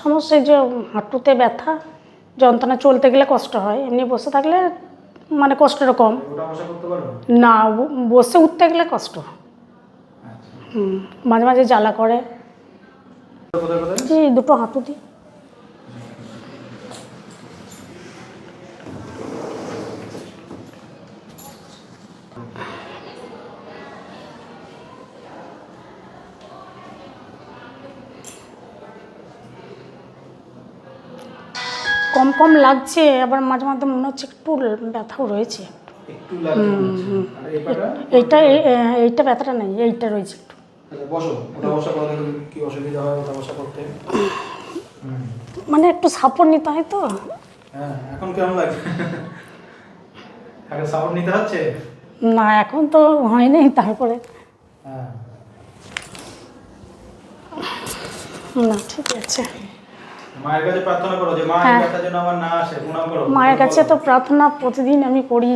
সমস্যা এই যে হাঁটুতে ব্যথা, যন্ত্রণা, চলতে গেলে কষ্ট হয়, এমনি বসে থাকলে মানে কষ্টটা কম। ওটা বসা করতে পারো না, বসে উঠতে গেলে কষ্ট। আচ্ছা মাঝে মাঝে জ্বালা করে কোথায় কোথায় এই দুটো হাঁটুতে। কম কম লাগছে, আবার মাঝে মাঝে মনে হচ্ছে একটু ব্যথাও রয়েছে। একটু লাগছে আর এই পাটা এইটা ব্যথাটা নেই, এইটা রয়েছে একটু। আচ্ছা বসো, ওটা বসা করলে কি অসুবিধা হয় ওটা বসা করতে? মানে একটু সাপোর্ট নিতে হয় তো। হ্যাঁ এখন কেমন লাগে? আগে সাপোর্ট নিতে হচ্ছে? না এখন তো হয়নি, তারপরে হ্যাঁ না ঠিক আছে। মায়ের কাছে প্রার্থনা করো যে মা এই ব্যথা যেন আমার না আসে, প্রণাম করো। মায়ের কাছে তো প্রার্থনা প্রতিদিন আমি করি।